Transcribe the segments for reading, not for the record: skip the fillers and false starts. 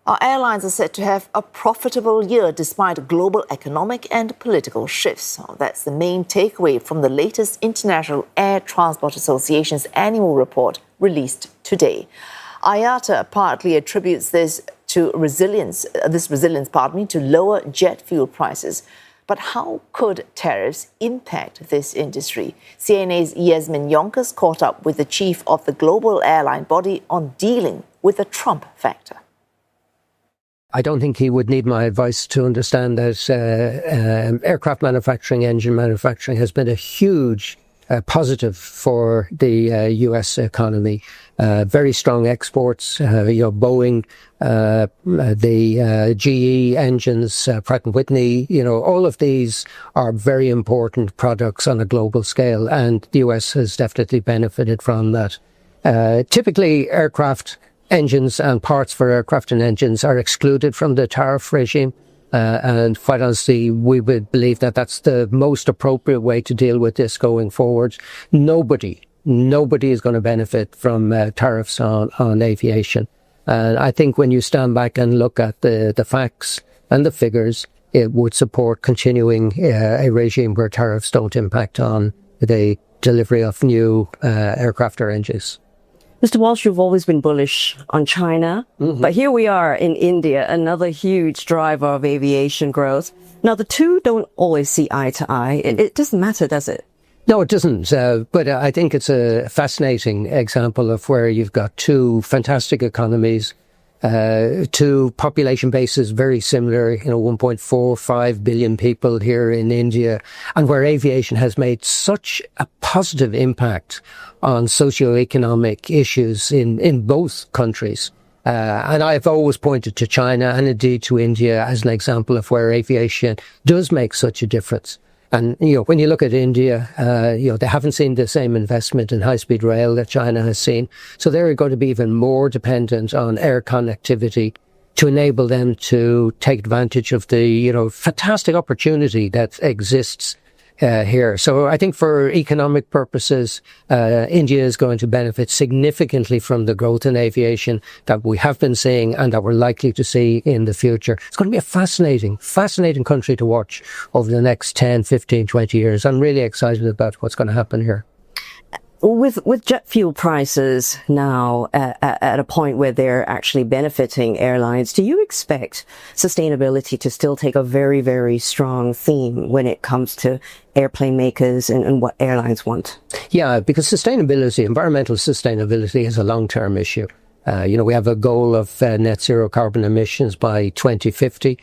Our airlines are set to have a profitable year despite global economic and political shifts. That's the main takeaway from the latest International Air Transport Association's annual report released today. IATA partly attributes this resilience to lower jet fuel prices. But how could tariffs impact this industry? CNA's Yasmin Jonkers caught up with the chief of the global airline body on dealing with the Trump factor. I don't think he would need my advice to understand that aircraft manufacturing, engine manufacturing has been a huge positive for the US economy. Very strong exports, Boeing, the GE engines, Pratt & Whitney, all of these are very important products on a global scale, and the US has definitely benefited from that. Typically, aircraft engines and parts for aircraft and engines are excluded from the tariff regime. And quite honestly, we would believe that that's the most appropriate way to deal with this going forward. Nobody is going to benefit from tariffs on aviation. And I think when you stand back and look at the facts and the figures, it would support continuing a regime where tariffs don't impact on the delivery of new aircraft or engines. Mr. Walsh, you've always been bullish on China, but here we are in India, another huge driver of aviation growth. Now, the two don't always see eye to eye. It doesn't matter, does it? No, it doesn't. But I think it's a fascinating example of where you've got two fantastic economies, two population bases very similar, 1.45 billion people here in India, and where aviation has made such a positive impact on socioeconomic issues in both countries. And I've always pointed to China and indeed to India as an example of where aviation does make such a difference. And, when you look at India, they haven't seen the same investment in high-speed rail that China has seen. So they're going to be even more dependent on air connectivity to enable them to take advantage of the, fantastic opportunity that exists here. So I think for economic purposes, India is going to benefit significantly from the growth in aviation that we have been seeing and that we're likely to see in the future. It's going to be a fascinating country to watch over the next 10, 15, 20 years. I'm really excited about what's going to happen here. With jet fuel prices now at a point where they're actually benefiting airlines, do you expect sustainability to still take a very, very strong theme when it comes to airplane makers and what airlines want? Yeah, because environmental sustainability is a long-term issue. We have a goal of net zero carbon emissions by 2050,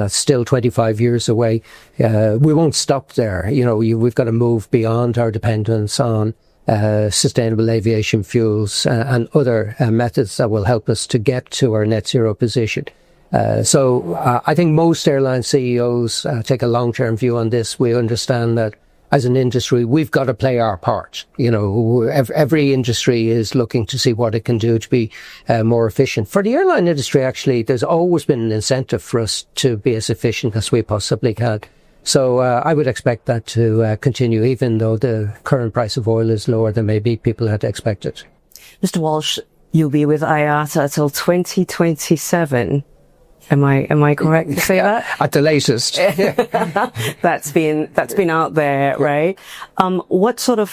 still 25 years away. We won't stop there. We've got to move beyond our dependence on sustainable aviation fuels and other methods that will help us to get to our net zero position. So I think most airline CEOs take a long-term view on this. We understand that as an industry, we've got to play our part. Every industry is looking to see what it can do to be more efficient. For the airline industry, actually, there's always been an incentive for us to be as efficient as we possibly can. So I would expect that to continue, even though the current price of oil is lower than maybe people had expected. Mr. Walsh, you'll be with IATA until 2027. Am I correct to say that? At the latest. That's been out there, right? What sort of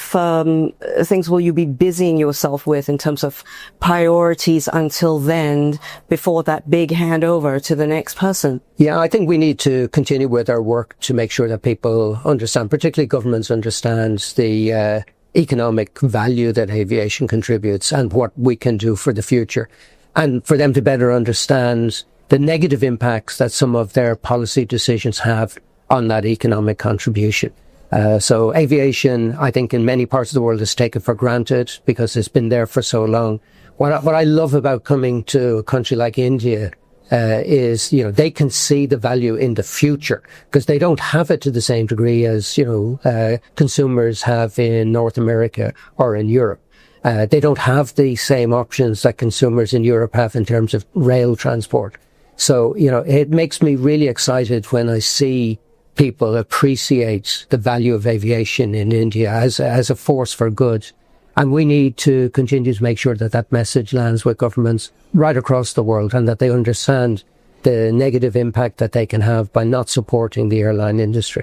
things will you be busying yourself with in terms of priorities until then, before that big handover to the next person? Yeah, I think we need to continue with our work to make sure that people understand, particularly governments understand the economic value that aviation contributes and what we can do for the future, and for them to better understand the negative impacts that some of their policy decisions have on that economic contribution. So aviation, I think in many parts of the world is taken for granted because it's been there for so long. What I love about coming to a country like India is, they can see the value in the future because they don't have it to the same degree as, consumers have in North America or in Europe. They don't have the same options that consumers in Europe have in terms of rail transport. So, it makes me really excited when I see people appreciate the value of aviation in India as a force for good And we need to continue to make sure that that message lands with governments right across the world and that they understand the negative impact that they can have by not supporting the airline industry.